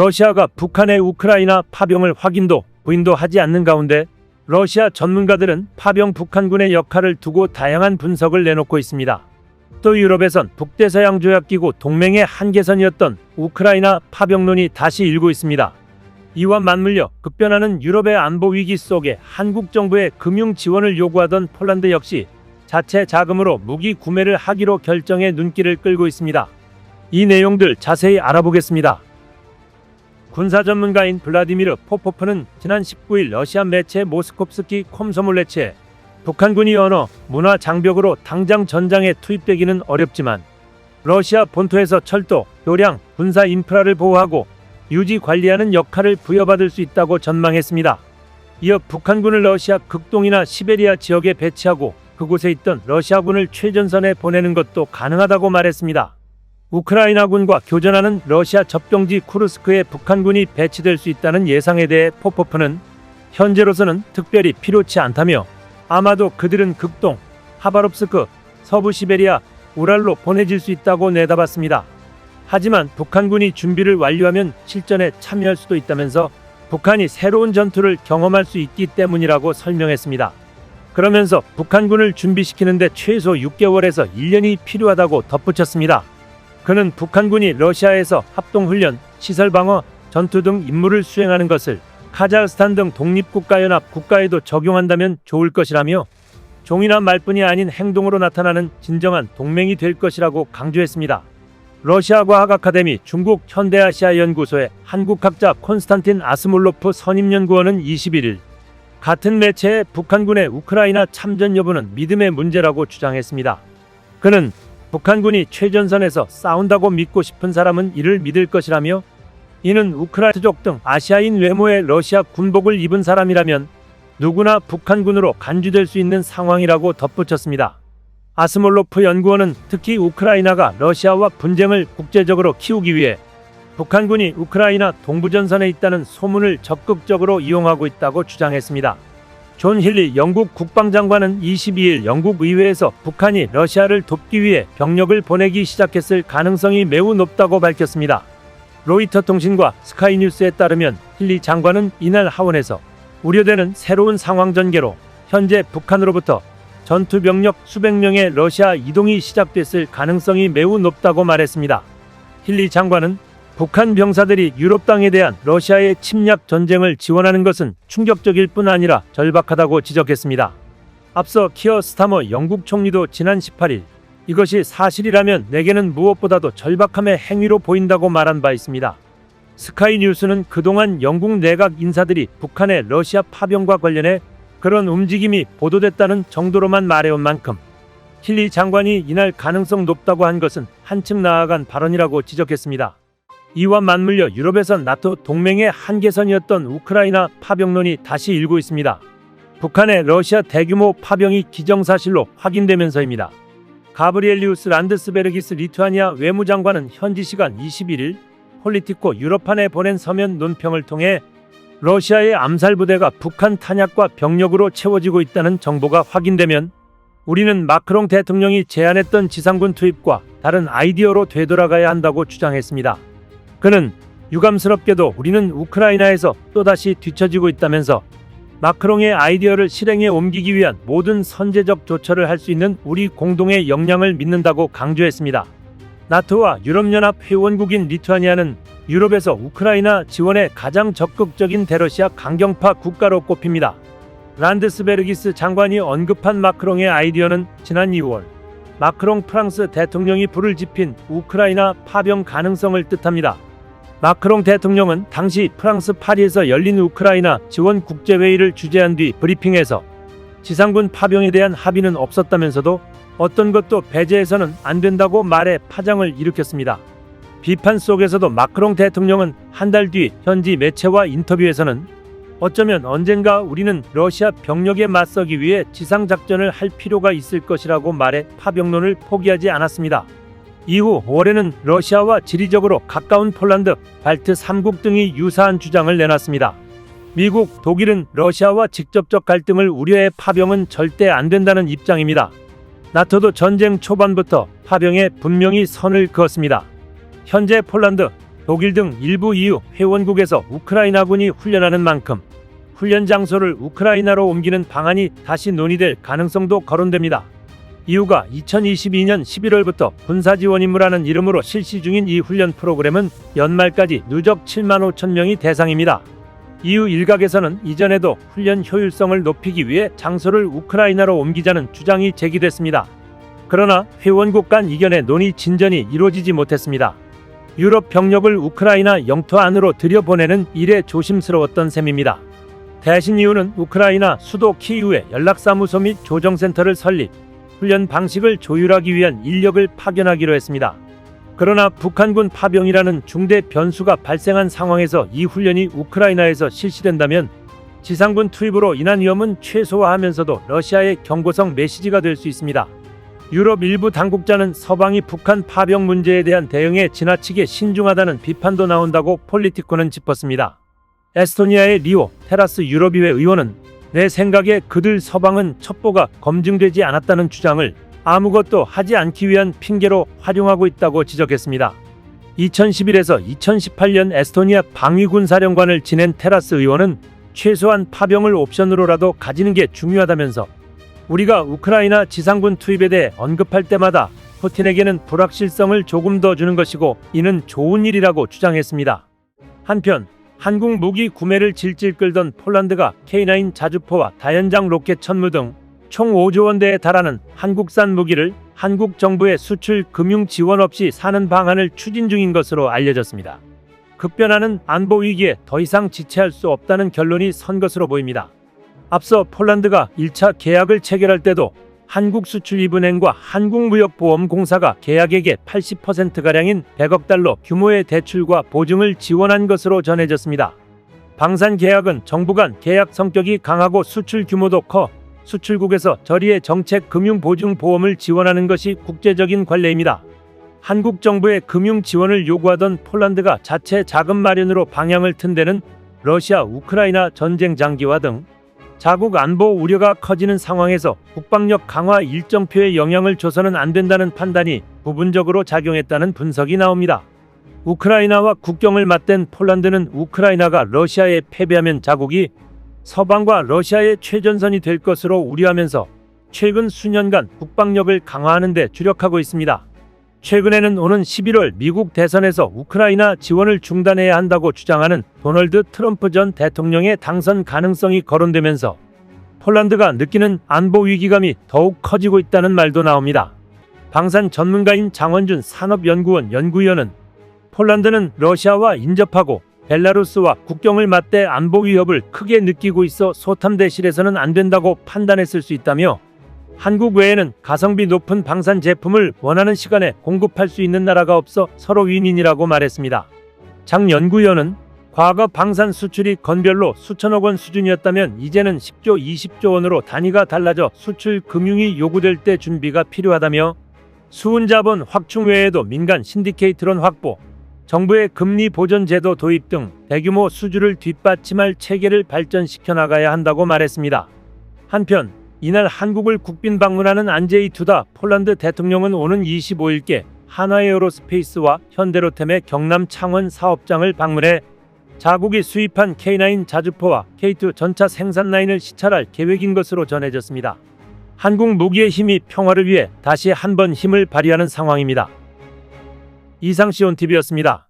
러시아가 북한의 우크라이나 파병을 확인도 부인도 하지 않는 가운데 러시아 전문가들은 파병 북한군의 역할을 두고 다양한 분석을 내놓고 있습니다. 또 유럽에선 북대서양조약기구 동맹의 한계선이었던 우크라이나 파병론이 다시 일고 있습니다. 이와 맞물려 급변하는 유럽의 안보 위기 속에 한국 정부의 금융 지원을 요구하던 폴란드 역시 자체 자금으로 무기 구매를 하기로 결정해 눈길을 끌고 있습니다. 이 내용들 자세히 알아보겠습니다. 군사 전문가인 블라디미르 포포프는 지난 19일 러시아 매체 모스콥스키 콤소몰레츠에 북한군이 언어, 문화 장벽으로 당장 전장에 투입되기는 어렵지만 러시아 본토에서 철도, 교량, 군사 인프라를 보호하고 유지 관리하는 역할을 부여받을 수 있다고 전망했습니다. 이어 북한군을 러시아 극동이나 시베리아 지역에 배치하고 그곳에 있던 러시아군을 최전선에 보내는 것도 가능하다고 말했습니다. 우크라이나군과 교전하는 러시아 접경지 쿠르스크에 북한군이 배치될 수 있다는 예상에 대해 포포프는 현재로서는 특별히 필요치 않다며 아마도 그들은 극동, 하바롭스크, 서부 시베리아, 우랄로 보내질 수 있다고 내다봤습니다. 하지만 북한군이 준비를 완료하면 실전에 참여할 수도 있다면서 북한이 새로운 전투를 경험할 수 있기 때문이라고 설명했습니다. 그러면서 북한군을 준비시키는데 최소 6개월에서 1년이 필요하다고 덧붙였습니다. 그는 북한군이 러시아에서 합동훈련, 시설방어, 전투 등 임무를 수행하는 것을 카자흐스탄 등 독립국가연합 국가에도 적용한다면 좋을 것이라며 종이나 말뿐이 아닌 행동으로 나타나는 진정한 동맹이 될 것이라고 강조했습니다. 러시아과학아카데미 중국 현대아시아연구소의 한국학자 콘스탄틴 아스몰로프 선임연구원은 21일 같은 매체에 북한군의 우크라이나 참전 여부는 믿음의 문제라고 주장했습니다. 그는 북한군이 최전선에서 싸운다고 믿고 싶은 사람은 이를 믿을 것이라며 이는 우크라이나족 등 아시아인 외모의 러시아 군복을 입은 사람이라면 누구나 북한군으로 간주될 수 있는 상황이라고 덧붙였습니다. 아스몰로프 연구원은 특히 우크라이나가 러시아와 분쟁을 국제적으로 키우기 위해 북한군이 우크라이나 동부전선에 있다는 소문을 적극적으로 이용하고 있다고 주장했습니다. 존 힐리 영국 국방장관은 22일 영국 의회에서 북한이 러시아를 돕기 위해 병력을 보내기 시작했을 가능성이 매우 높다고 밝혔습니다. 로이터 통신과 스카이뉴스에 따르면 힐리 장관은 이날 하원에서 우려되는 새로운 상황 전개로 현재 북한으로부터 전투병력 수백 명의 러시아 이동이 시작됐을 가능성이 매우 높다고 말했습니다. 힐리 장관은 북한 병사들이 유럽 땅에 대한 러시아의 침략 전쟁을 지원하는 것은 충격적일 뿐 아니라 절박하다고 지적했습니다. 앞서 키어 스타머 영국 총리도 지난 18일 이것이 사실이라면 내게는 무엇보다도 절박함의 행위로 보인다고 말한 바 있습니다. 스카이뉴스는 그동안 영국 내각 인사들이 북한의 러시아 파병과 관련해 그런 움직임이 보도됐다는 정도로만 말해온 만큼 힐리 장관이 이날 가능성 높다고 한 것은 한층 나아간 발언이라고 지적했습니다. 이와 맞물려 유럽에선 나토 동맹의 한계선이었던 우크라이나 파병론이 다시 일고 있습니다. 북한의 러시아 대규모 파병이 기정사실로 확인되면서입니다. 가브리엘리우스 란드스베르기스 리투아니아 외무장관은 현지 시간 21일 폴리티코 유럽판에 보낸 서면 논평을 통해 러시아의 암살부대가 북한 탄약과 병력으로 채워지고 있다는 정보가 확인되면 우리는 마크롱 대통령이 제안했던 지상군 투입과 다른 아이디어로 되돌아가야 한다고 주장했습니다. 그는 유감스럽게도 우리는 우크라이나에서 또다시 뒤처지고 있다면서 마크롱의 아이디어를 실행에 옮기기 위한 모든 선제적 조처를 할 수 있는 우리 공동의 역량을 믿는다고 강조했습니다. 나토와 유럽연합 회원국인 리투아니아는 유럽에서 우크라이나 지원에 가장 적극적인 대러시아 강경파 국가로 꼽힙니다. 란드스베르기스 장관이 언급한 마크롱의 아이디어는 지난 2월 마크롱 프랑스 대통령이 불을 지핀 우크라이나 파병 가능성을 뜻합니다. 마크롱 대통령은 당시 프랑스 파리에서 열린 우크라이나 지원 국제회의를 주재한 뒤 브리핑에서 지상군 파병에 대한 합의는 없었다면서도 어떤 것도 배제해서는 안 된다고 말해 파장을 일으켰습니다. 비판 속에서도 마크롱 대통령은 한 달 뒤 현지 매체와 인터뷰에서는 어쩌면 언젠가 우리는 러시아 병력에 맞서기 위해 지상작전을 할 필요가 있을 것이라고 말해 파병론을 포기하지 않았습니다. 이후 올해는 러시아와 지리적으로 가까운 폴란드, 발트 3국 등이 유사한 주장을 내놨습니다. 미국, 독일은 러시아와 직접적 갈등을 우려해 파병은 절대 안 된다는 입장입니다. 나토도 전쟁 초반부터 파병에 분명히 선을 그었습니다. 현재 폴란드, 독일 등 일부 EU 회원국에서 우크라이나군이 훈련하는 만큼 훈련 장소를 우크라이나로 옮기는 방안이 다시 논의될 가능성도 거론됩니다. 이유가 2022년 11월부터 군사지원 임무라는 이름으로 실시 중인 이 훈련 프로그램은 연말까지 누적 7만 5천 명이 대상입니다. EU 일각에서는 이전에도 훈련 효율성을 높이기 위해 장소를 우크라이나로 옮기자는 주장이 제기됐습니다. 그러나 회원국 간 이견의 논의 진전이 이루어지지 못했습니다. 유럽 병력을 우크라이나 영토 안으로 들여보내는 일에 조심스러웠던 셈입니다. 대신 이유는 우크라이나 수도 키이우에 연락사무소 및 조정센터를 설립, 훈련 방식을 조율하기 위한 인력을 파견하기로 했습니다. 그러나 북한군 파병이라는 중대 변수가 발생한 상황에서 이 훈련이 우크라이나에서 실시된다면 지상군 투입으로 인한 위험은 최소화하면서도 러시아의 경고성 메시지가 될 수 있습니다. 유럽 일부 당국자는 서방이 북한 파병 문제에 대한 대응에 지나치게 신중하다는 비판도 나온다고 폴리티코는 짚었습니다. 에스토니아의 리오 테라스 유럽의회 의원은 내 생각에 그들 서방은 첩보가 검증되지 않았다는 주장을 아무것도 하지 않기 위한 핑계로 활용하고 있다고 지적했습니다. 2011에서 2018년 에스토니아 방위군 사령관을 지낸 테라스 의원은 최소한 파병을 옵션으로라도 가지는 게 중요하다면서 우리가 우크라이나 지상군 투입에 대해 언급할 때마다 푸틴에게는 불확실성을 조금 더 주는 것이고 이는 좋은 일이라고 주장했습니다. 한편 한국 무기 구매를 질질 끌던 폴란드가 K9 자주포와 다연장 로켓 천무 등 총 5조 원대에 달하는 한국산 무기를 한국 정부의 수출 금융 지원 없이 사는 방안을 추진 중인 것으로 알려졌습니다. 급변하는 안보 위기에 더 이상 지체할 수 없다는 결론이 선 것으로 보입니다. 앞서 폴란드가 1차 계약을 체결할 때도 한국수출입은행과 한국무역보험공사가 계약액의 80%가량인 100억 달러 규모의 대출과 보증을 지원한 것으로 전해졌습니다. 방산 계약은 정부 간 계약 성격이 강하고 수출 규모도 커 수출국에서 저리의 정책 금융 보증 보험을 지원하는 것이 국제적인 관례입니다. 한국 정부의 금융 지원을 요구하던 폴란드가 자체 자금 마련으로 방향을 튼 데는 러시아 우크라이나 전쟁 장기화 등 자국 안보 우려가 커지는 상황에서 국방력 강화 일정표에 영향을 줘서는 안 된다는 판단이 부분적으로 작용했다는 분석이 나옵니다. 우크라이나와 국경을 맞댄 폴란드는 우크라이나가 러시아에 패배하면 자국이 서방과 러시아의 최전선이 될 것으로 우려하면서 최근 수년간 국방력을 강화하는 데 주력하고 있습니다. 최근에는 오는 11월 미국 대선에서 우크라이나 지원을 중단해야 한다고 주장하는 도널드 트럼프 전 대통령의 당선 가능성이 거론되면서 폴란드가 느끼는 안보 위기감이 더욱 커지고 있다는 말도 나옵니다. 방산 전문가인 장원준 산업연구원 연구위원은 폴란드는 러시아와 인접하고 벨라루스와 국경을 맞대 안보 위협을 크게 느끼고 있어 소탐대실에서는 안 된다고 판단했을 수 있다며 한국 외에는 가성비 높은 방산 제품을 원하는 시간에 공급할 수 있는 나라가 없어 서로 윈윈이라고 말했습니다. 장 연구위원은 과거 방산 수출이 건별로 수천억 원 수준이었다면 이제는 10조, 20조 원으로 단위가 달라져 수출 금융이 요구될 때 준비가 필요하다며 수은자본 확충 외에도 민간 신디케이트론 확보, 정부의 금리 보전 제도 도입 등 대규모 수주를 뒷받침할 체계를 발전시켜 나가야 한다고 말했습니다. 한편 이날 한국을 국빈 방문하는 안제이 두다 폴란드 대통령은 오는 25일께 한화에어로스페이스와 현대로템의 경남 창원 사업장을 방문해 자국이 수입한 K9 자주포와 K2 전차 생산 라인을 시찰할 계획인 것으로 전해졌습니다. 한국 무기의 힘이 평화를 위해 다시 한번 힘을 발휘하는 상황입니다. 이상 시온TV였습니다.